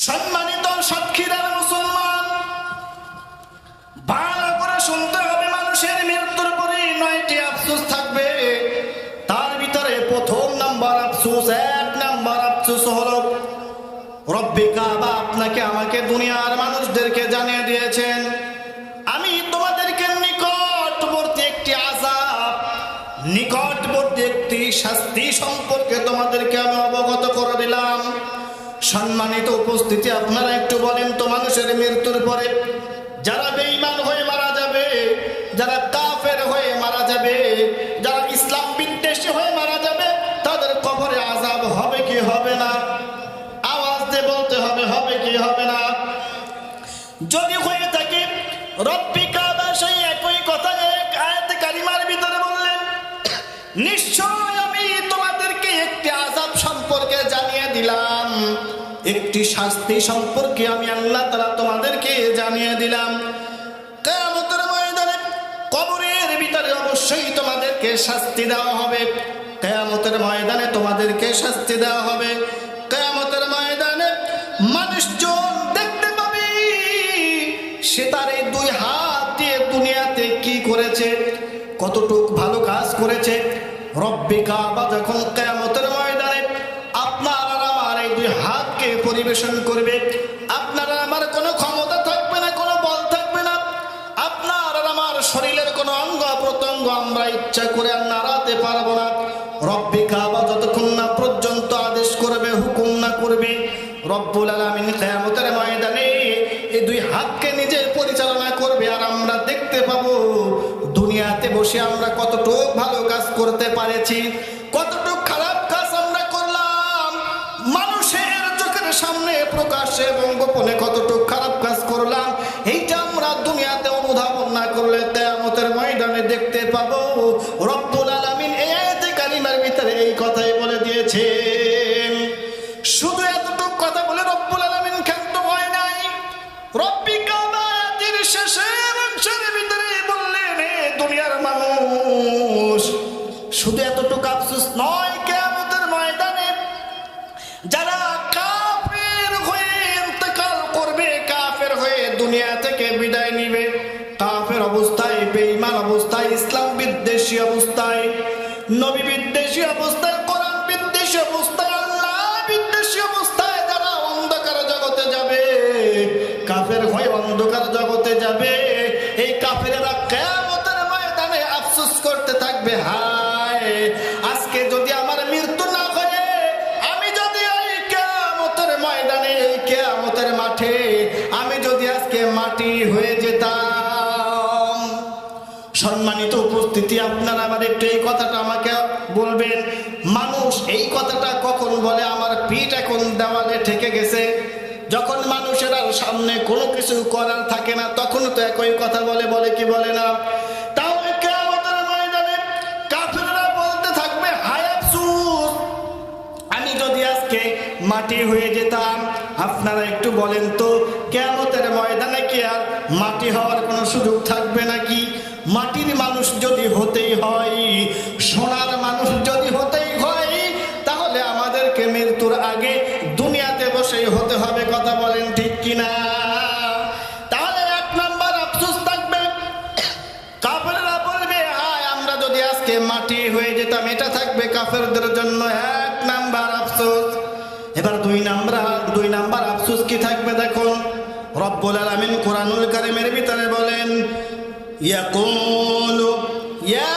সম্মানিত সাতক্ষীরার মুসলমান, ভালো করে শুনতে হবে। মানুষের মৃত্যুর পরে 9টি আফসোস থাকবে। তার ভিতরে প্রথম নাম্বার আফসোস, 1 নাম্বার আফসোস হলো রব্বে কাবা আপনাকে আমাকে দুনিয়ার মানুষদেরকে জানিয়ে দিয়েছেন, আমি তোমাদেরকে নিকটবর্তী একটি আযাব, নিকটবর্তী একটি শাস্তি সম্পর্কে তোমাদেরকে আমি অবগত করে দিলাম। সম্মানিত উপস্থিতি, আপনারা একটু বলেন তো, মানুষের মৃত্যুর পরে যারা বেঈমান হয়ে মারা যাবে, যারা কাফের হয়ে মারা যাবে, যারা ইসলাম বিদ্বেষী হয়ে মারা যাবে, তাদের কবরে আযাব হবে কি হবে না? আওয়াজ দিয়ে বলতে হবে, হবে কি হবে না? যদি হয়ে থাকে, রব্বি কাবা সেই একই কথা এক আয়াতে কারিমার ভিতরে বললেন, নিশ্চয় আমি তোমাদেরকে একটি আযাব সম্পর্কে জানিয়ে দিলাম, একটি শাস্তি সম্পর্কে আমি আল্লাহ তাআলা তোমাদেরকে জানিয়ে দিলাম। কিয়ামতের ময়দানে কবরের ভিতরে অবশ্যই তোমাদেরকে শাস্তি দেওয়া হবে। কিয়ামতের ময়দানে তোমাদেরকে শাস্তি দেওয়া হবে। কিয়ামতের ময়দানে মানুষজন দেখতে পাবে সে তার এই 2 হাত দিয়ে দুনিয়াতে কি করেছে, কতটুকু ভালো কাজ করেছে। রব্বে কাবা যখন কিয়ামতের ময়দানে আপনার আর আমার এই 2 হাতকে পরিবেশন করবে, আপনার আর আমার কোনো ক্ষমতা থাকবে না, কোনো বল থাকবে না, আপনার আর আমার শরীরের কোনো অঙ্গ প্রত্যঙ্গ আমরা ইচ্ছা করে আর নাড়াতে পারবো না। রব্বে কাবা যতক্ষণ না পর্যন্ত আদেশ করবে, হুকুম না করবে, রব্বুল আলামিন কিয়ামতের ময়দানে এই 2 হাতকে নিজে পরিচালনা করবে। আর আমরা দেখতে পাবো দুনিয়াতে বসে আমরা কতটুকু ভালো কাজ করতে পারেছি, কতটুকু খারাপ কাজ আমরা করলাম, মানুষের চোখের সামনে প্রকাশ্যে এবং গোপনে কতটুকু খারাপ কাজ করলাম, এইটা আমরা দুনিয়াতে অনুধাবন না করলে কিয়ামতের ময়দানে দেখতে পাবো। রব্বুল আলামিন এই আয়াতে কারিমার ভিতরে এই কথাই বলে দিয়েছেন। শুধু এতটুকু কথা বলে রব্বুল আলামিন ক্ষান্ত হয় নাই। রব্বি কাবাতির শেষের অংশের ভিতরে বললেন, হে দুনিয়ার মানুষ, শুধু এতটুকু আফসোস নয়, কিয়ামতের ময়দানে যারা কাফের হয়ে ইন্তেকাল করবে, কাফের হয়ে দুনিয়া থেকে বিদায় নিবে, কাফের অবস্থায়, বেঈমান অবস্থায়, ইসলাম বিদ্বেষী অবস্থায়, নবী বিদ্বেষী অবস্থায়, কোরআন বিদ্বেষী অবস্থায়, আল্লাহ বিদ্বেষী অবস্থায় যারা অন্ধকার জগতে যাবে, কাফের হয়ে অন্ধকার জগতে যাবে, এই কাফেরেরা কিয়ামতের ময়দানে আফসোস করতে থাকবে, হায় আজকে যদি আমার মৃত্যু না হয়, আমি যদি এই কিয়ামতের ময়দানে, এই কিয়ামতের মাঠে আমি যদি আজকে মাটি হয়ে যেতাম। সম্মানিত উপস্থিতি, আপনারা আবার একটু এই কথাটা আমাকে বলবেন, মানুষ এই কথাটা কখন বলে? আমার পিঠ এখন দেওয়ালে ঠেকে গেছে। যখন মানুষের আর সামনে কোনো কিছু করার থাকে না, তখন তো একই কথা বলে, বলে কি বলে না? তাহলে কিয়ামতের ময়দানে কাফেররা বলতে থাকবে, হায় আফসোস, আমি যদি আজকে মাটি হয়ে যেতাম। আপনারা একটু বলেন তো, কিয়ামতের ময়দানে কি আর মাটি হওয়ার কোনো সুযোগ থাকবে নাকি? মাটির মানুষ যদি হতেই হয়, সোনার মানুষ যদি হতেই হয়, তাহলে আমাদেরকে মৃত্যুর আগে দুনিয়াতে বসেই হতে হবে। কথা বলেন ঠিক কিনা? তাহলে 1 নাম্বার আফসোস থাকবে, কাফেররা বলবে, হায় আমরা যদি আজকে মাটি হয়ে যেতাম। এটা থাকবে কাফেরদের জন্য 1 নাম্বার আফসোস। এবার 2 নাম্বার আফসোস কি থাকবে দেখুন। রব্বুল আলামিন কোরআনুল কারীমের ভিতরে বলেন, ইয়াকুলু ইয়া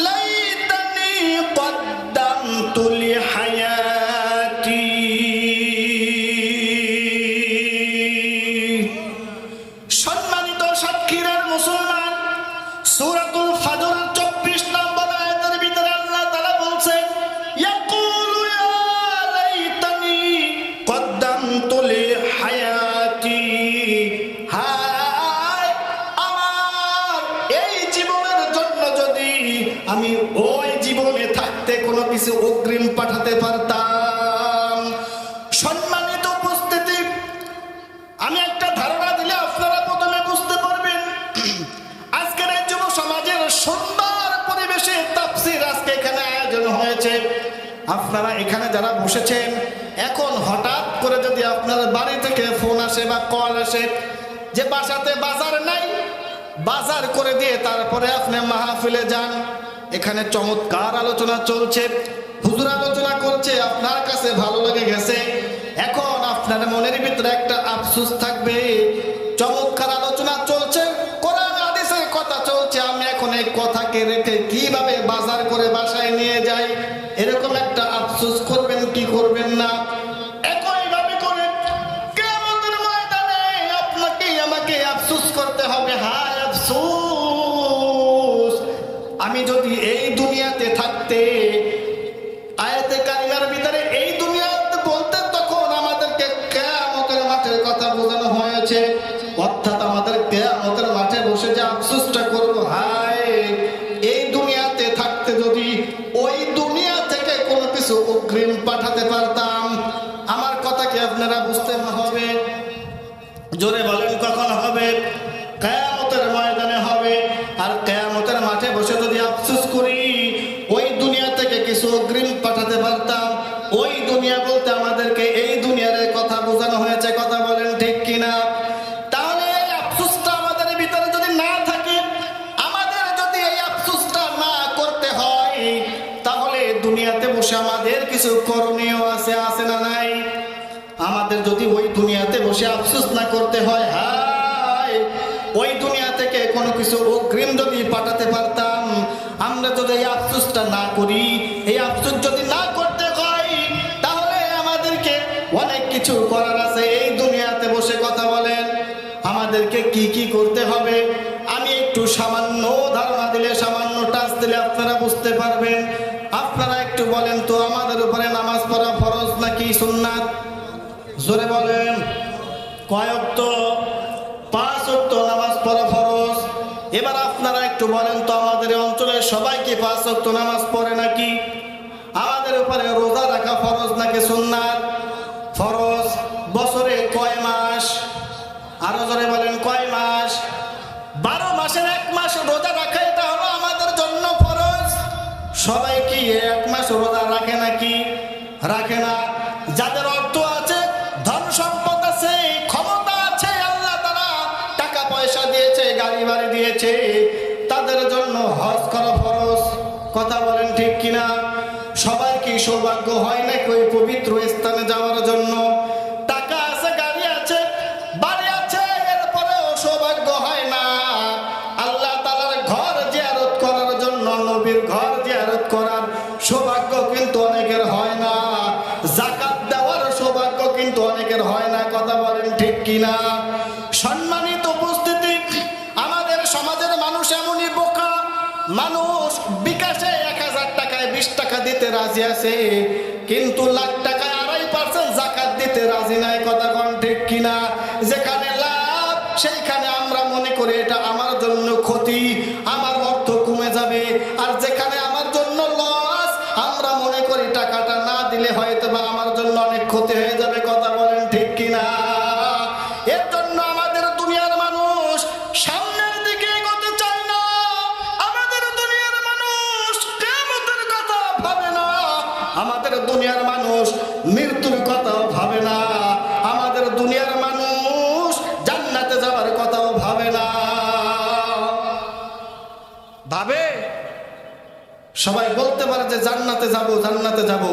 লাইতানি কদ্দামতু লিহায়াতি। সম্মানিত সাতক্ষীরার মুসলমান, সূরাতুল ফাজর 24 নম্বর আয়াতের ভিতরে আল্লাহ তাআলা বলছেন, ইয়াকুলু ইয়া লাইতানি কদ্দামতু লিহায়াতি। হায় আমার এই জীবনের জন্য যদি আমি ওই জীবনে থাকতে কোনো কিছু অগ্রিম পাঠাতে পারতাম। সম্মানিত উপস্থিতি, আমি একটা ধারণা দিলে আপনারা প্রথমে বুঝতে পারবেন। আজকের এই যুব সমাজের সুন্দর পরিবেশে তাফসীর আজকে এখানে আয়োজন হয়েছে। আপনারা এখানে যারা বসেছেন, এখন হঠাৎ করে যদি আপনার বাড়ি থেকে ফোন আসে বা কল আসে যে বাসাতে বাজার নাই, বাজার করে দিয়ে তারপরে আপনি মাহফিলে যান, এখানে চমৎকার আলোচনা চলছে, হুজুর আলোচনা করছে, আপনার কাছে ভালো লেগে গেছে, এখন আপনার মনের ভিতরে একটা আফসোস থাকবে, চমৎকার আলোচনা চলছে, কোরআন হাদিসের কথা চলছে, আমি এখন এই কথাকে রেখে কিভাবে বাজার করে বাসায় নিয়ে যাই, এরকম একটা আফসোস করবেন কি করবেন না? একইভাবে করে কিয়ামতের ময়দানে আপনাকে আমাকে আফসোস করতে হবে। হায় আফসোস, আমি যদি এই দুনিয়াতে থাকতে, আয়াতে কারিমার ভিতরে এই দুনিয়াতে বলতে তখন আমাদেরকে কিয়ামতের মাঠের কথা বোঝানো হয়েছে, অর্থাৎ আমাদের কিয়ামতের মাঠে বসে যে আফসোসটা করব, হায় এই দুনিয়াতে থাকতে যদি ওই দুনিয়া থেকে কোনো কিছু অগ্রিম পাঠাতে পারতাম। আমার কথা কি আপনারা বুঝতে হবে? জোরে বলেন কখন হবে? কিয়ামতের ময়দানে হবে। আর কিয়ামতের মাঠে বসে যদি আফসোস করি ওই দুনিয়া থেকে কিছু অগ্রিম পাঠাতে পারতাম, ওই দুনিয়া বলতে আমাদেরকে এই দুনিয়ার কথা বোঝানো হয়েছে, কথা বলেন ঠিক কিনা? তাহলে এই আফসোসটা আমাদের ভিতরে যদি না থাকে, আমাদের যদি এই আফসোসটা না করতে হয়, তাহলে দুনিয়াতে বসে আমাদের কিছু করণীয় আছে, আছে না নাই? আমাদের যদি ওই দুনিয়াতে বসে আফসোস না করতে হয়, হায় ওই দুনিয়া থেকে কোনো কিছু অগ্রিম যদি পাঠাতে পারতাম, আমরা যদি এই আফসোসটা না করি, এই আফসোস যদি না করতে হয়, তাহলে আমাদেরকে অনেক কিছু করার আছে এই দুনিয়াতে বসে, কথা বলেন আমাদেরকে কি কি করতে হবে? আমি একটু সামান্য ধারণা দিলে, সামান্য টাচ দিলে আপনারা বুঝতে পারবেন। আপনারা একটু বলেন তো, আমাদের উপরে নামাজ পড়া ফরজ নাকি সুন্নাত? জোরে বলেন। কয় ওয়াক্ত? 5 ওয়াক্ত নামাজ পড়া ফরজ। এবার আপনারা একটু বলেন তো, আমাদের অঞ্চলের সবাই কি 5 ওয়াক্ত নামাজ পড়ে নাকি? আমাদের উপরে রোজা রাখা ফরজ নাকি সুন্নাত? ফরজ। বছরে কয় মাস? আরো জোরে বলেন কয় মাস? 12 মাসের 1 মাস রোজা রাখা, এটা হলো আমাদের জন্য ফরজ। সবাই কি 1 মাস রোজা রাখে নাকি? রাখে না। যাদের অর্থ আছে, ধন সম্পদ আছে, ক্ষমতা আছে, আল্লাহ তাআলা টাকা পয়সা দিয়েছে, গাড়ি বাড়ি দিয়েছে, তাদের জন্য হজ করা ফরজ, কথা বলেন ঠিক কিনা? সবাই কি সৌভাগ্য হয় নাকি ওই পবিত্র স্থানে যাওয়ার জন্য? টাকা আছে, গাড়ি আছে, বাড়ি আছে, এরপরেও সৌভাগ্য হয় না আল্লাহ তাআলার ঘর জিয়ারত করার জন্য, নবীর ঘর জিয়ারত করার সৌভাগ্য কিন্তু অনেকের হয় না, যাকাত দেওয়ার সৌভাগ্য কিন্তু অনেকের হয় না, কথা বলেন ঠিক কিনা? সম্মানিত উপস্থিতি, আমাদের সমাজের মানুষ এমনই বোকা, মানুষ বিকাশে 1000 টাকায় 20 টাকা দিতে রাজি আছে, কিন্তু লাখ টাকায় 2.5% যাকাত দিতে রাজি নাই, কথা বলেন ঠিক কিনা? যেখানে লাভ সেইখানে আমরা মনে করি এটা আমার জন্য ক্ষতি, আমার অর্থ কমে যাবে, আর যেখানে আমার জন্য লস, আমরা মনে করি টাকাটা না দিলে হয়তো বা আমার জন্য অনেক ক্ষতি হয়ে যাবে, কথা বলেন ঠিক কিনা? এর জন্য আমাদের দুনিয়ার মানুষ সামনের দিকে এগোতে চায় না, আমাদের দুনিয়ার মানুষ কিয়ামতের কথা ভাবে না, আমাদের দুনিয়ার মানুষ মৃত্যুর কথাও ভাবে না, আমাদের দুনিয়ার মানুষ জান্নাতে যাওয়ার কথাও ভাবে না। ভাবে? সবাই বলতে পারে যে জান্নাতে যাব, জান্নাতে যাব,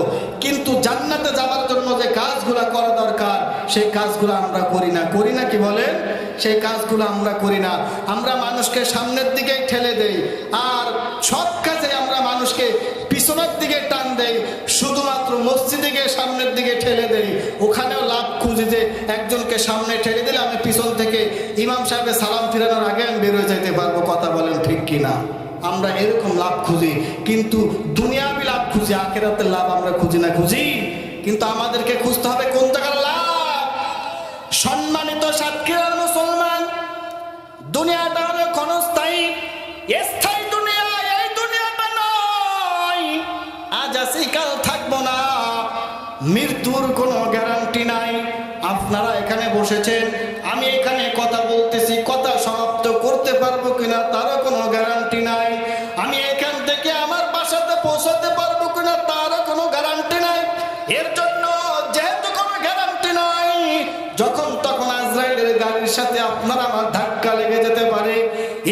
কিন্তু জান্নাতে যাওয়ার জন্য যে কাজগুলা করা দরকার সেই কাজগুলো আমরা করি না, করি না কি বলেন? সেই কাজগুলো আমরা করি না, আমরা মানুষকে সামনের দিকে ঠেলে দেই, আর সব কাজে আমরা মানুষকে পিছনের দিকে টান দেই, শুধুমাত্র মসজিদে গিয়ে সামনের দিকে ঠেলে দেই, ওখানেও লাভ খুঁজি যে একজনকে সামনে ঠেলে দিলে আমি পিছন থেকে ইমাম সাহেবের সালাম ফিরানোর আগে আমি বের হয়ে যেতে পারবো, কথা বলেন ঠিক কিনা? আমরা এরকম লাভ খুঁজি, কিন্তু দুনিয়াবি লাভ খুঁজি, আখিরাতের লাভ আমরা খুঁজি না? খুঁজি, কিন্তু আমাদেরকে খুঁজতে হবে কোন জায়গার লাভ। সম্মানিত সাতক্ষীরা মুসলমান, দুনিয়াটা হলো ক্ষণস্থায়ী, স্থায়ী দুনিয়া, এই দুনিয়াটা নয়, আজ আছি কাল থাকবো না, মৃত্যুর কোনো গ্যারান্টি নাই। আপনারা এখানে বসেছেন, আমি এখানে কথা বলতেছি, কথা সমাপ্ত করতে পারবো কিনা তারও কোনো গ্যারান্টি নাই, আমি এখান থেকে আমার বাসাতে পৌঁছাতে পারবো কিনা তারও কোনো গ্যারান্টি নাই। এর জন্য যেহেতু কোনো গ্যারান্টি নাই, যখন তখন আজরাইলের গাড়ির সাথে আপনার আমার ধাক্কা লেগে যেতে পারে।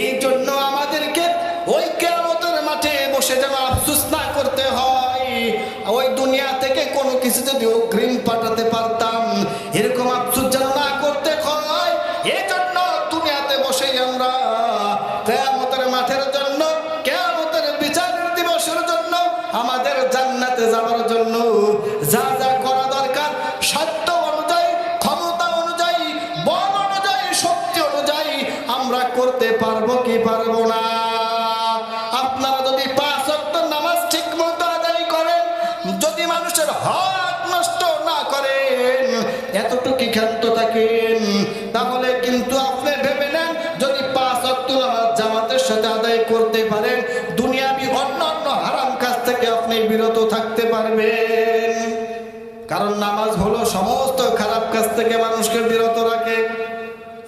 এই জন্য আমাদেরকে ওই কিয়ামতের মাঠে বসে যেন আফসোস না করতে হয়। ওই দুনিয়া থেকে কোনো কিছু যদি অগ্রিম পাঠাতে পারতাম, এরকম আফসোস যেন না করতে হয়। এই জন্য দুনিয়াতে বসে আমরা কিয়ামতের মাঠের জন্য, কিয়ামতের বিচারের দিবসের জন্য, আমাদের জান্নাতে যাওয়ার জন্য যা যা করা দরকার সাধ্য অনুযায়ী, ক্ষমতা অনুযায়ী, বল অনুযায়ী, শক্তি অনুযায়ী আমরা করতে পারবো কি পারবো না? আপনারা যদি 5 ওয়াক্ত নামাজ ঠিক মতো আদায় করেন, যদি মানুষের হক নষ্ট না করেন, এতটুকু ক্ষান্ত থাকেন, তাহলে কিন্তু আপনি ভেবে নেন, যদি 5 ওয়াক্ত নামাজ জামাতের সাথে আদায় করতে পারেন, দুনিয়াবি অন্যান্য হারাম কাজ থেকে আপনি বিরত থাকতে পারবেন। কারণ নামাজ হলো সমস্ত খারাপ কাজ থেকে মানুষকে বিরত রাখে।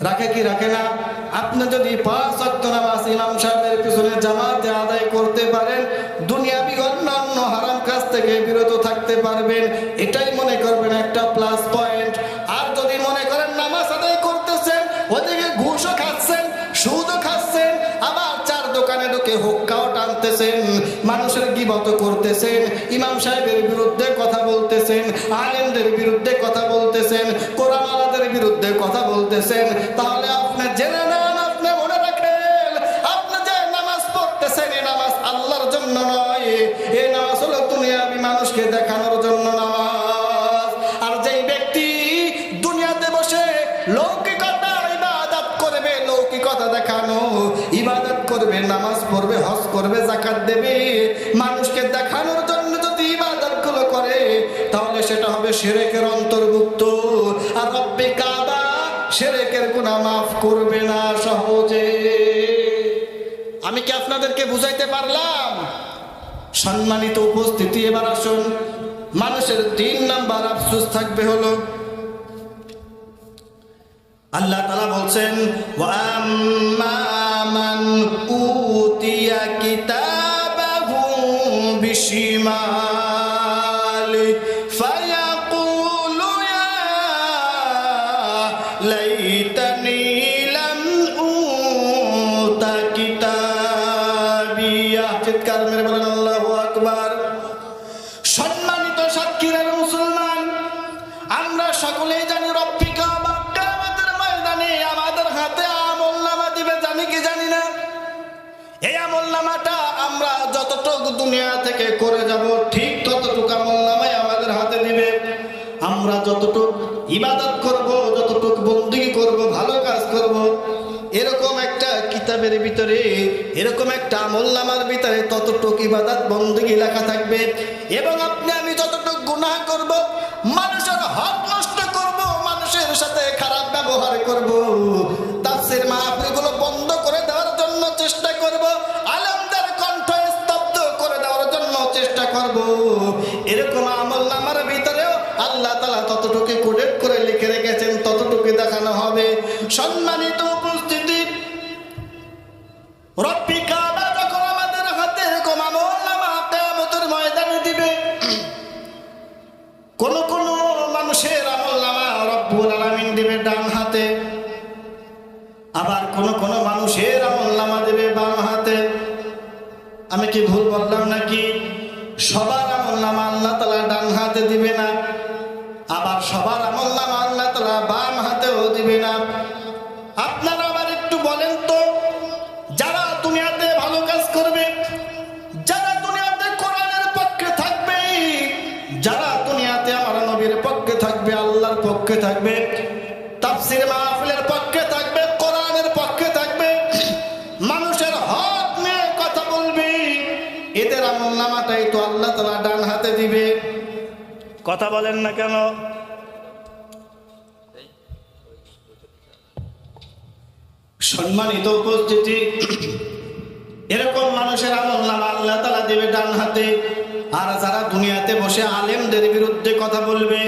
রাখে কি রাখে না? আপনি যদি 5 ওয়াক্ত নামাজ ইমাম সাহেবের পিছনে জামাতে আদায় করতে পারেন, দুনিয়াবি অন্যান্য হারাম কাজ থেকে বিরত থাকতে পারবেন। এটাই মনে করবেন একটা প্লাস পয়েন্ট। আর যদি মনে করেন নামাজ আদায় করতেছেন, ওদিকে ঘুষও খাচ্ছেন, সুদও খাচ্ছেন, আবার 4 দোকানে ঢুকে হুক্কাও টানতেছেন, মানুষের গীবত করতেছেন, ইমাম সাহেবের বিরুদ্ধে কথা বলতেছেন, আলেমদের বিরুদ্ধে কথা বলতেছেন, কোরআন আলাদের বিরুদ্ধে কথা বলতেছেন, তাহলে আপনি জেনে নেন, আপনি মনে রাখেন, আপনি যে নামাজ পড়তেছেন এই নামাজ আল্লাহর জন্য নয়, এই নামাজ হলো দুনিয়াবি মানুষকে দেখানোর জন্য নামাজ। আর যেই ব্যক্তি দুনিয়াতে বসে লৌকিকতা ইবাদত করবে, লৌকিকতা দেখানো ইবাদত করবে, নামাজ পড়বে, হজ করবে, যাকাত দেবে, মানুষকে দেখানোর জন্য যদি ইবাদতগুলো করে, তাহলে সেটা হবে শিরকের অন্তর্ভুক্ত। আর রব্বে কাবা শিরকের গুনাহ মাফ করবে না সহজে। আমি কি আপনাদেরকে বুঝাইতে পারলাম? সম্মানিত উপস্থিতি, এবার আসুন, মানুষের 3 নাম্বার আফসোস থাকবে হলো, আল্লাহ তাআলা বলছেন, ওয়া আম্মা মান উতিয়া কিতাবাহু বিশিমালি ফায়াকুলু ইয়া লাইতানি লাম উতা কিতাবিয়া। চিৎকার মেরে বলেন আল্লাহু আকবার। সম্মানিত সাক্ষীরা মুসলমান, আমরা সকলেই জানি রব্বে কাবা কিয়ামতের ময়দানে আমাদের হাতে আমলনামা দিবে, জানি কি জানি না? এই আমলনামাটা আমরা যতটুকু দুনিয়া থেকে করে যাব, ঠিক ততটুকু আমলনামাই আমাদের হাতে দিবে। আমরা যতটুকু ইবাদত করব, যতটুকু বন্দেগী করব, ভালো কাজ করব, এরকম একটা কিতাবের ভিতরে, এরকম একটা আমলনামার ভিতরে ততটুকু ইবাদত বন্দেগী লেখা থাকবে। এবং আপনি আমি যতটুকু গুনাহ করব, মানুষের হক নষ্ট করব, মানুষের সাথে খারাপ ব্যবহার করব, তাফসীর মাহফিলগুলো বন্ধ করে দেওয়ার জন্য চেষ্টা করব, আলেমদের কণ্ঠ স্তব্ধ করে দেওয়ার জন্য চেষ্টা করব, এরকম আমলনামার ভিতরেও আল্লাহ তাআলা ততটুকু কোডেট করে লিখে রেখেছেন, ততটুকু দেখানো হবে। সম্মানিত উপস্থিতি, রব্বে কাবা যখন আমাদের হাতে এরকম আমলনামা কিয়ামতের ময়দানে দিবে, কোন কোন মানুষের আমলনামা রব্বুল আলামিন দিবে ডান হাতে, আবার কোন কোন মানুষের আমলনামা দিবে বাম হাতে। আমি কি ভুল বললাম নাকি? সবার আমলনামা আল্লাহ তাআলা ডান হাতে দিবে না, আবার সবার আমলনামা আল্লাহ তাআলা বাম হাতেও দিবে না। আপনারা আবার একটু বলেন তো, যারা দুনিয়াতে ভালো কাজ করবে, যারা দুনিয়াতে কোরআনের পক্ষে থাকবে, যারা দুনিয়াতে আমার নবীর পক্ষে থাকবে, আল্লাহর পক্ষে থাকবে, তাফসীর মাহফিলের পক্ষে থাকবে, কোরআনের পক্ষে থাকবে, মানুষের হক নিয়ে কথা বলবে, এদের আমলনামাটাই তো আল্লাহ তাআলা ডান হাতে দিবে। কথা বলেন না কেন? সম্মানিত উপস্থিতি, এরকম মানুষের আমলনামা আল্লাহ তাআলা দিবে ডান হাতে। আর যারা দুনিয়াতে বসে আলেমদের বিরুদ্ধে কথা বলবে,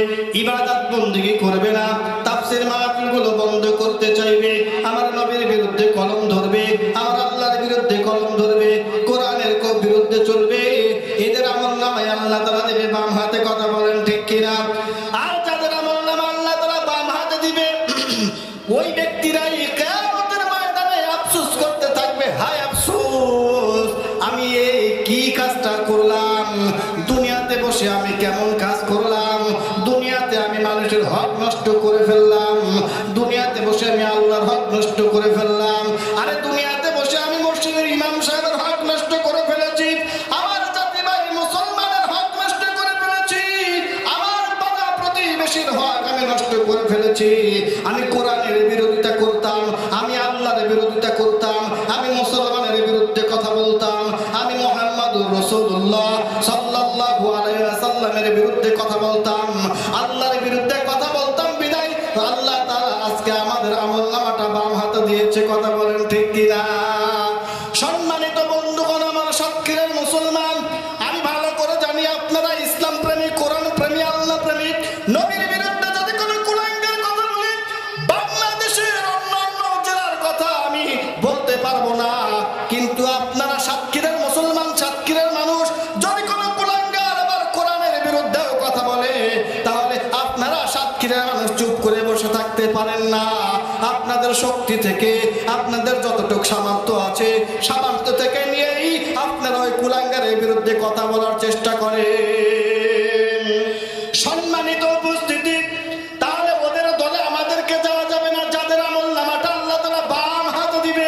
ইবাদত বন্দেগী করবে না, তাফসীর মাহফিলগুলো বন্ধ করতে চাইবে, আমার নবীর বিরুদ্ধে কলম ধরবে, আমার আল্লাহর বিরুদ্ধে কলম ধরবে, কোরআনের বিরুদ্ধে চলবে, এদের আমলনামায় আল্লাহ তাআলা দেবে বাম হাতে। কথা বলেন ঠিক কিনা? আর যাদের আমলনামা আল্লাহ তাআলা বাম হাতে দিবে ওই ব্যক্তিরাই কিয়ামতের ময়দানে আফসোস করতে থাকবে, হায় আফসোস, আমি এই কি কাজটা করলাম, দুনিয়াতে বসে আমি কেমন কাজ করলাম, দুনিয়াতে আমি মানুষের হক নষ্ট করে ফেললাম, দুনিয়াতে বসে আমি আল্লাহর হক নষ্ট করে ফেললাম, আরে দুনিয়াতে বসে আমি মসজিদের ইমাম সাহেবের হক নষ্ট করে ফেলেছি, আমার জাতি ভাই মুসলমানের হক নষ্ট করে ফেলেছি, আমার পাড়া প্রতিবেশীর হক আমি নষ্ট করে ফেলেছি, আমি কোরআনের বিরোধিতা করতাম, আমি আল্লাহর বিরোধিতা করতাম, আমি মুসলমানের বিরুদ্ধে কথা বলতাম, আমি মুহাম্মদুর রাসূলুল্লাহ সাল্লাল্লাহু আলাইহি ওয়াসাল্লামের বিরুদ্ধে কথা বলতাম, আল্লাহর বিরুদ্ধে কথা বলতাম, বিদায় আল্লাহ তাআলা আজকে আমাদের আমলনামাটা বাম হাতে দিয়েছে, কথা বলেন ঠিক কিনা? সম্মানিত বন্ধুগণ, আমার সাক্ষীর মুসলমান, আমি ভালো করে জানি আপনারা ইসলাম প্রেমী, কোরআন প্রেমী, আল্লাহ প্রেমী, নবীর বিরুদ্ধে যদি কোনো কুলাঙ্গার কথা বলি, বাংলাদেশের অন্যান্য জেলার কথা আমি বলতে পারবো না, কিন্তু আপনারা সাক্ষীরের মুসলমান, সাক্ষীরের মানুষ, যদি কোনো কুলাঙ্গার আবার কোরআনের বিরুদ্ধেও কথা বলে, তাহলে আপনারা সাক্ষীরের মানুষ চুপ করে বসে থাকতে পারেন না। আপনাদের শক্তি থেকে, আপনাদের যতটুকু সামর্থ্য আছে, সামর্থ্য থেকে নিয়েই আপনারা ওই কুলাঙ্গারের বিরুদ্ধে কথা বলার চেষ্টা করেন। সম্মানিত উপস্থিতি, তাহলে ওদের দলে আমাদেরকে যাওয়া যাবে না, যাদের আমলনামাটা আল্লাহ তাআলা বাম হাতে দিবে,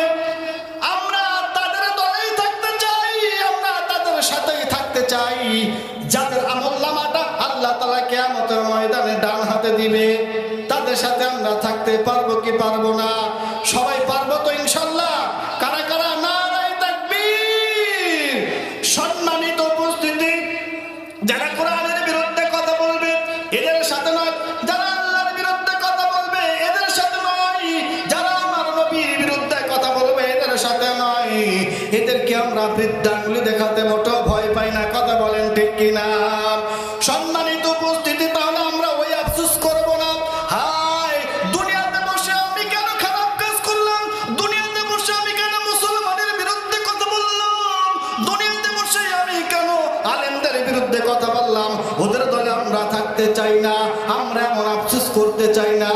আমরা তাদের দলেই থাকতে চাই, আমরা তাদের সাথেই থাকতে চাই, যাদের আমলনামাটা আল্লাহ তাআলা কিয়ামতের ময়দানে ডান হাতে দিবে, তাদের সাথে আমরা থাকতে পারবো কি পারবো না? সবাই পারবো তো ইনশাআল্লাহ? কারা কারা নারায়ে তাকবীর! সম্মানিত উপস্থিতি, যারা কোরআনের বিরুদ্ধে কথা বলবে এদের সাথে নয়, যারা আল্লাহর বিরুদ্ধে কথা বলবে এদের সাথে নয়, যারা আমার নবীর বিরুদ্ধে কথা বলবে এদের সাথে নয়, এদেরকে আমরা বৃদ্ধাঙ্গুলি দেখাতে মোটো ভয় পাই না, কথা বলেন ঠিক কিনা? সম্মানিত উপস্থিতি, তাহলে আমরা ওই আফসোস করব না, হায় দুনিয়াতে বসে আমি কেন খারাপ কাজ করলাম, দুনিয়াতে বসে আমি কেন মুসলমানের বিরুদ্ধে কথা বললাম, দুনিয়াতে বসে আমি কেন আলেমদের বিরুদ্ধে কথা বললাম, ওদের দলে আমরা থাকতে চাই না, আমরা এমন আফসোস করতে চাই না।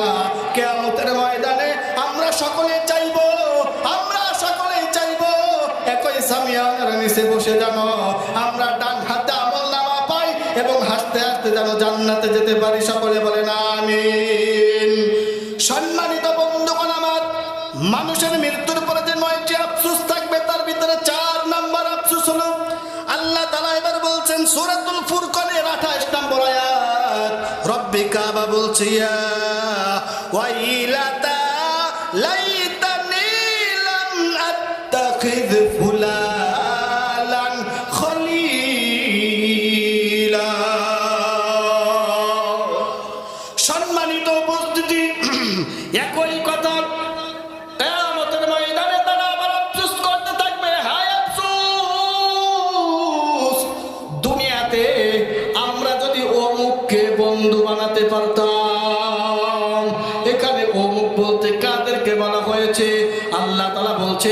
কিয়ামতের ময়দানে আমরা সকলে চাইবো, আমরা সকলেই চাইবো একই সামিয়ানার নিচে বসে যেন আমরা ডান হাতে আমলনামা পাই এবং হাসতে হাসতে যেন জান্নাতে যেতে পারি, সকলে বলেন আমিন। সম্মানিত বন্ধুগণ আমার, মানুষের মৃত্যুর পরে যে 9টি আফসোস থাকবে, তার ভিতরে 4 নাম্বার আফসোস হলো, আল্লাহ তাআলা এবার বলছেন সূরাতুল ফুরকানের 28 নম্বর আয়াত, রব্বি কাবা বলছে, ইয়া ওয়াইলাতা লাইতানি লাম আত্তাখিয ফুলালান খলিলা। সম্মানিত উপস্থিতি, একই কথা কিয়ামতের ময়দানে তারা আবার আফসোস করতে থাকবে, হায় আফসোস, দুনিয়াতে আমরা যদি অমুককে বন্ধু বানাতে পারতাম। এখানে অমুক বলতে কাদেরকে বলা হয়েছে? আল্লাহ তাআলা বলছে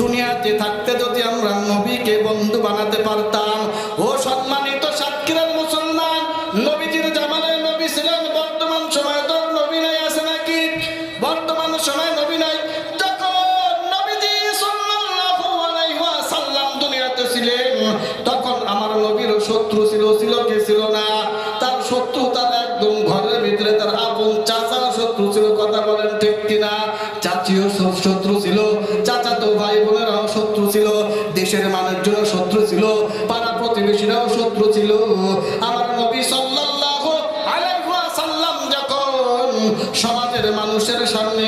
দুনিয়াতে থাকতে যদি আমরা নবীকে বন্ধু বানাতে পারতাম। ও সম্মানিত সাক্ষীর মুসলমান, নবীজির জামানায় নবী ছিলেন, বর্তমান সময় তো নবী নাই, আছে নাকি? বর্তমান সময় নবী নাই। যখন নবীজি সাল্লাল্লাহু আলাইহি ওয়াসাল্লাম দুনিয়াতে ছিলেন, তখন আমার নবীর শত্রু ছিল, ছিল কি ছিল না? তার শত্রু তার একদম ঘরের ভিতরে তার আপন চাচার শত্রু ছিল, কথা বলেন ঠিক কিনা? চাচিও শত্রু ছিল, চাচাতো ভাই বোনেরাও শত্রু ছিল, দেশের মানুষজনও শত্রু ছিল, পাড়া প্রতিবেশীরাও শত্রু ছিল। আমার নবী সাল্লাল্লাহু আলাইহি ওয়াসাল্লাম যখন সমাজের মানুষের সামনে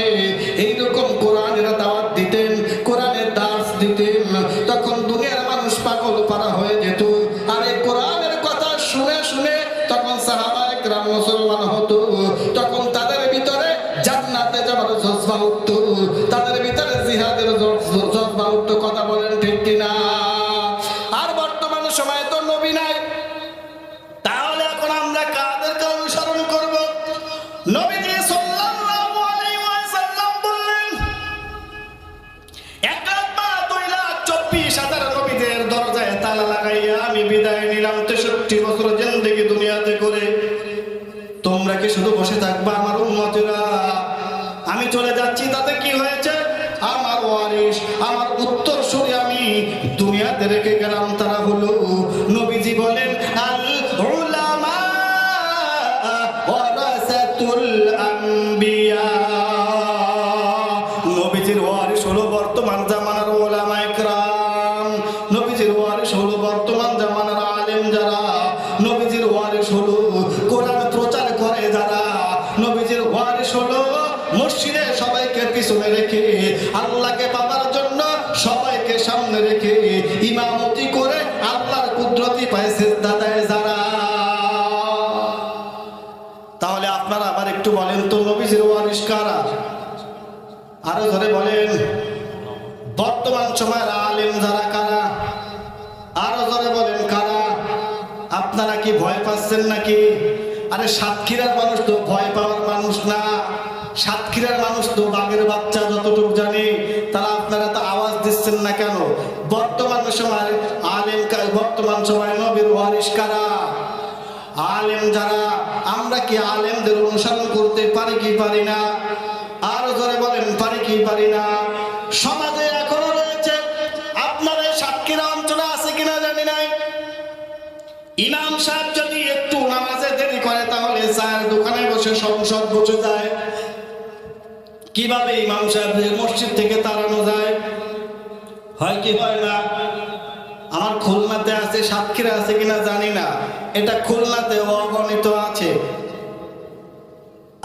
এইরকম কোরআনের দাওয়াত দিতেন, কোরআনের দাস দিতেন, তখন দুনিয়ার মানুষ পাগল পারা হয়ে যেত। আর এই কোরআনের কথা শুনে শুনে তখন সাহাবায়ে কেরাম মুসলমান হতো, তখন তাদের ভিতরে জান্নাতে যাওয়ার জজবা উঠতো, তাদের ভিতরে জিহাদের জজবা উঠতো, কথা বলেন ঠিক কিনা? আর বর্তমান সময়ে তো নবী নাই, তাহলে এখন আমরা কাদেরকে অনুসরণ করব? নবীজি সাল্লাল্লাহু আলাইহি ওয়াসাল্লাম বললেন 1,24,000 নবীদের দরজায় তালা লাগাইয়া আমি বিদায় নিলাম 63 বছর জিন্দেগি দুনিয়াতে করে। তোমরা কি শুধু বসে থাকবা আমার উম্মতেরা? আমি চলে যাচ্ছি তাতে কি হয়েছে? আমার ওয়ারিস, আমার উত্তরসূরি আমি দুনিয়াতে রেখে গেলাম, তারা হলো নবীজি বলেন আল উলামা ওয়ারাসাতুল আম্বিয়া। নবীজির ওয়ারিস হলো বর্তমান জামানার উলামায়ে কেরাম, নবীজির ওয়ারিস হলো বর্তমান জামানার আলেম যারা, নবীজির ওয়ারিস হলো কোরআন প্রচার করে যারা, নবীজির ওয়ারিস হলো মসজিদে সবাইকে পিছনে রেখে আল্লাহকে পাবার জন্য সবাইকে সামনে রেখে ইমামতি করে আল্লাহর কুদরতি পায় সিজদা দেয় যারা। তাহলে আপনারা আবার একটু বলেন তো নবীজির ওয়ারিস কারা? আরো ধরে বলেন বর্তমান সময়ের আলেম যারা কারা? আরো ধরে বলেন কারা? আপনারা কি ভয় পাচ্ছেন নাকি? আরে সাতক্ষীরার মানুষ তো ভয় পাওয়ার মানুষ না, সাতক্ষীরার মানুষ তো বাঘের বাচ্চা যতটুকু জানে। তারা আপনারা তো আওয়াজ দিচ্ছেন না কেন? বর্তমান সময় আলেম, বর্তমান সময় নবীর ওয়ারিস কারা? আলেম যারা। আমরা কি আলেমদের অনুসরণ করতে পারি কি পারি না? আরো ধরে বলেন পারি কি পারি না? সমাজে এখনো রয়েছে, আপনার এই সাতক্ষীরা অঞ্চলে আছে কিনা জানি নাই, ইমাম সাহেব যদি একটু নামাজে দেরি করে তাহলে চায়ের দোকানে বসে সংসদ বসে যায়। কিভাবে ইমাম সাহেব মসজিদ থেকে তাড়ানো যায়? হয় কি হয় না? আমার খুলনাতে আছে, সাতক্ষীরা আছে কিনা জানি না, এটা খুলনাতে অগণিত আছে।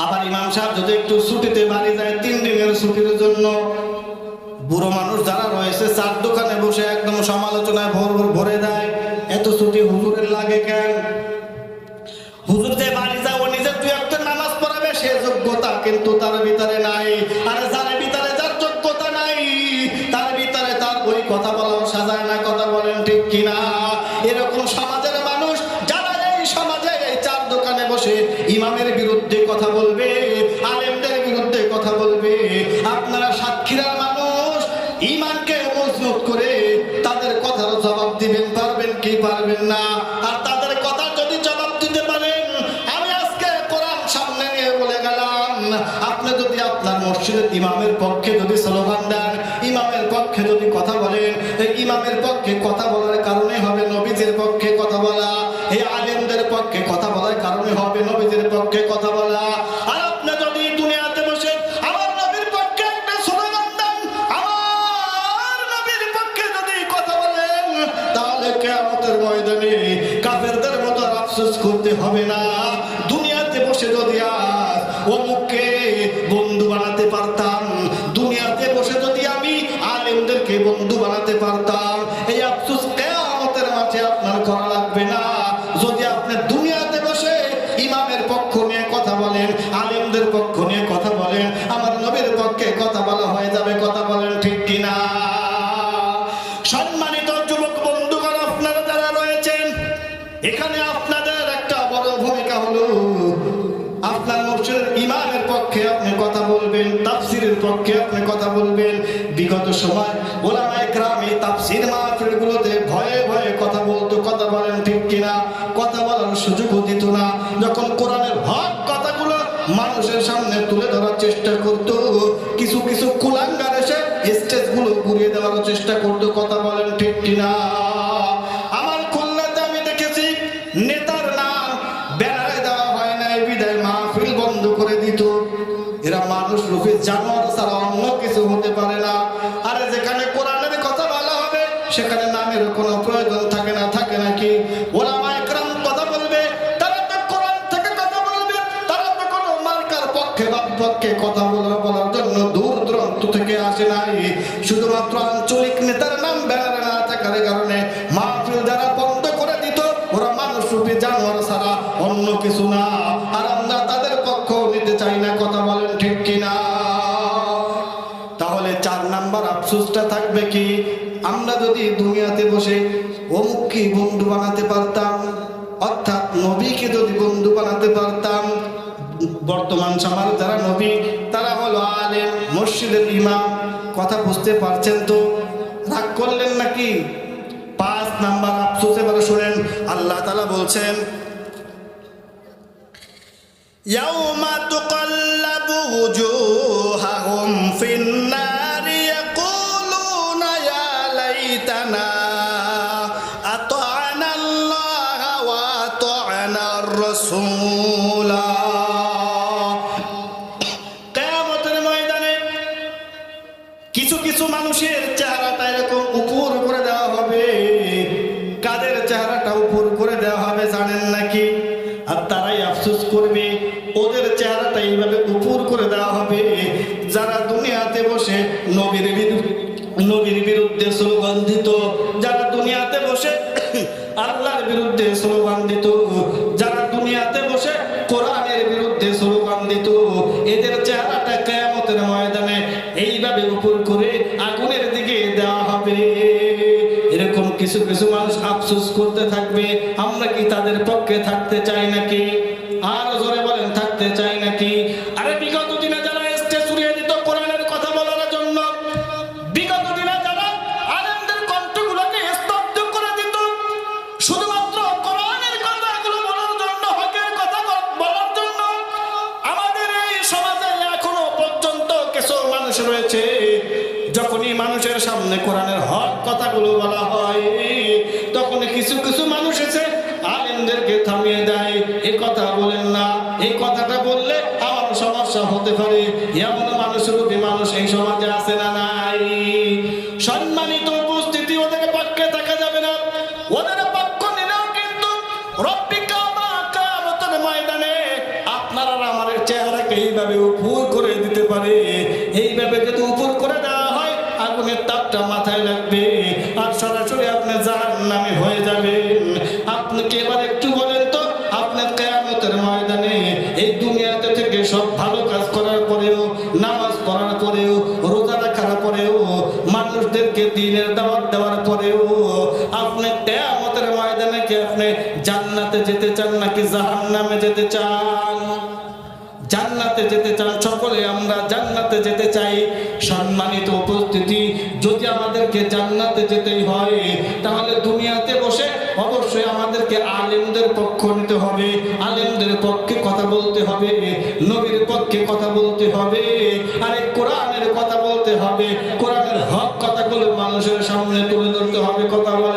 আবার ইমাম সাহেব যদি একটু ছুটিতে বাড়ি যায় 3 দিনের ছুটির জন্য, বুড়ো মানুষ যারা রয়েছে চার দোকানে বসে একদম সমালোচনায় ভরে দেয়, এত ছুটি হুজুরের লাগে কেন? হুজুর যে বাড়ি যায় ও নিজের 2-1 নামাজ পড়াবে সে যোগ্যতা কিন্তু তার ভিতরে নাই। আর যার ভিতরে যার যোগ্যতা নাই তার ভিতরে তার ওই কথা বলাও সাজায় না। কথা বলেন ঠিক কিনা? এরকম সমাজের মানুষ যারা এই সমাজে এই চার দোকানে বসে ইমামের বিরুদ্ধে কথা বলবে, আলেমদের বিরুদ্ধে কথা বলবে, আপনারা সাতক্ষীরার মানুষ ইমানকে মজবুত করে তাদের কথার জবাব দিবেন, পারবেন কি পারবেন না? আর তাদের কথা যদি জবাব দিতে পারেন, আমি আজকে কোরআন সামনে নিয়ে বলে গেলাম, আপনি যদি আপনার মসজিদের ইমামের পক্ষে যদি স্লোগান দেন, ইমামের পক্ষে যদি কথা বলেন, এই ইমামের পক্ষে কথা বলার কারণে হবে নবীজির পক্ষে কথা বলা, এই আলেমদের পক্ষে কথা বলার কারণে হবে নবীজির পক্ষে কথা বলা। আর আপনি যদি দুনিয়াতে বসে আমার নবীর পক্ষে একটা স্লোগান দেন, আমার নবীর পক্ষে যদি কথা বলেন, তাহলে কিয়ামতের ময়দানে কাফেরদের মতো আফসোস করতে হবে না। দুনিয়াতে বসে যদি আজ অমুককে বন্ধু বানাতে পারতাম, দুনিয়াতে বসে যদি আমি আলেমদেরকে বন্ধু বানাতে পারতাম, এই আফসোস কিয়ামতের মাঠে আপনার করা লাগবে না। যদি আপনি দুনিয়াতে বসে ইমামের পক্ষ নিয়ে কথা বলেন, আলেমদের পক্ষ নিয়ে কথা বলেন, আমার নবীর পক্ষে কথা বলা হয়ে যাবে। কথা বলেন ঠিক কিনা? সম্মানিত যুবক বন্ধুগণ, আপনারা যারা রয়েছেন এখানে, আপনাদের একটা বড় ভূমিকা হলো আপনার মসজিদের ইমামের পক্ষে আপনি কথা বলবেন, তাফসীরের পক্ষে আপনি কথা বলবেন। বিগত সময় উলামায়ে কেরাম এই তাফসীর মাহফিলগুলোতে ভয়ে ভয়ে কথা বলতো। কথা বলেন ঠিক কিনা? কথা বলার সুযোগও দিত না। যখন কোরআনের হক কথাগুলো মানুষের সামনে তুলে ধরার চেষ্টা করত, কিছু কিছু কুলাঙ্গার এসে স্টেজগুলো ঘুরিয়ে দেওয়ার চেষ্টা করতো। কথা বলেন ঠিক কিনা? আমার খুলনাতে আমি দেখেছি নেতার নাম ব্যানারে দেওয়া হয় না, বিদায় মাহফিল বন্ধ করে দিত। এরা মানুষ রূপে জানোয়ার ছাড়া অন্য কিছু হতে পারে না। আরে যেখানে কোরআনের কথা বলা হবে সেখানে নামের কোনো প্রয়োজন থাকে না, থাকে নাকি? উলামায়ে কেরাম কথা বলবে, তারা তো কোরআন থেকে কথা বলবে, তারা তো কোনো মার্কার পক্ষে বা বিপক্ষে কথা বলার জন্য দূর দূরান্ত থেকে আসে নাই। শুধুমাত্র আঞ্চলিক নেতার নাম ব্যানারে না থাকার কারণে মাহফিল যারা বন্ধ করে দিত, ওরা মানুষ রূপে জানোয়ার ছাড়া অন্য কিছু না। আর আমরা তাদের পক্ষ নিতে চাই না। কথা বলেন ঠিক কিনা? তাহলে 4 নাম্বার আফসোসটা থাকবে কি? আমরা যদি দুনিয়াতে বসে অমুককে বন্ধু বানাতে পারতাম, অর্থাৎ নবীকে যদি বন্ধু বানাতে পারতাম। বর্তমান সমাজ যারা নবী তারা হলো আলেম, মসজিদের ইমাম। কথা বুঝতে পারছেন তো? রাগ করলেন নাকি? 5 নাম্বার আফসোস এবারে শুনেন। আল্লাহ তাআলা বলছেন, ইয়াউমা তুকাল্লাবু ওজুহা ফিন নারি ইয়াকুলুনা ইয়া লাইতানা আতা'না আল্লাহ ওয়া আতা'না আর-রাসূলা। কিয়ামতের ময়দানে কিছু কিছু মানুষের চেহারাটা এরকম উপর করে দেওয়া হবে। কাদের চেহারাটা উপর করে দেওয়া হবে জানেন নাকি? আর তারাই আফসোস করবে, ওদের চেহারাটা এইভাবে উপর করে দেওয়া হবে যারা দুনিয়াতে বসে নবীর বিরুদ্ধে স্লোগান দিত, যারা দুনিয়াতে বসে আল্লাহর বিরুদ্ধে স্লোগান দিত, যারা দুনিয়াতে বসে কোরআনের বিরুদ্ধে স্লোগান দিত, এদের চেহারাটা কিয়ামতের ময়দানে এইভাবে উপর করে আগুনের দিকে দেওয়া হবে। এরকম কিছু কিছু মানুষ আফসোস করতে থাকবে। আমরা কি তাদের পক্ষে থাকতে চাই নাকি? আর জোরে বলেন, থাকতে চাই নাকি? আরে বিগত দিনে যারা স্টেজ উড়িয়ে দিত কোরআনের কথা বলার জন্য, বিগত দিনে যারা আলেমদের কণ্ঠগুলোকে স্তব্ধ করে দিত শুধুমাত্র কোরআনের কথাগুলো বলার জন্য, হকের কথা বলার জন্য, আমাদের এই সমাজে এখনো পর্যন্ত কিছু মানুষ রয়েছে যখনই মানুষের সামনে কোরআনের হক কথাগুলো বলা হয় তখন কিছু কিছু মানুষ এসে আলেমদেরকে থামিয়ে দেয়। এই কথা বলেন না, এই কথাটা বললে আমার সমস্যা হতে পারে। এমন মানুষরূপী মানুষ এই সমাজে আছে না নাই? সম্মানিত উপস্থিতি, ওদের পক্ষে থাকা যাবে না। ওদের পক্ষ নিলেও কিন্তু রব্বি কাবা কিয়ামতের ময়দানে আপনার আর আমার চেহারাকে এইভাবে উপর করে দিতে পারে। এইভাবে যদি উপর করে দেওয়া হয় আগুনের তাপটা মাথায় লাগবে আর সরাসরি আপনি জাহান্নামে হয়ে যাবেন। আপনি কি এবার একটু বলেন তো, আপনার কিয়ামতের ময়দানে এই দুনিয়াতে থেকে সব ভালো কাজ করার পরেও, নামাজ পড়ার পরেও, রোজা রাখার পরেও, মানুষদেরকে দ্বীনের দাওয়াত দেওয়ার পরেও আপনি কিয়ামতের ময়দানে কি আপনি জান্নাতে যেতে চান নাকি জাহান্নামে যেতে চান? জান্নাতে যেতে চান। সকলে আমরা জান্নাতে যেতে চাই। সম্মানিত উপস্থিতি, যদি আমাদেরকে জান্নাতে যেতেই হয় তাহলে দুনিয়াতে বসে অবশ্যই আমাদেরকে আলেমদের পক্ষ নিতে হবে, আলেমদের পক্ষে কথা বলতে হবে, নবীর পক্ষে কথা বলতে হবে, আরে কোরআনের কথা বলতে হবে, কোরআনের হক কথাগুলো মানুষের সামনে তুলে ধরতে হবে। কথা বলে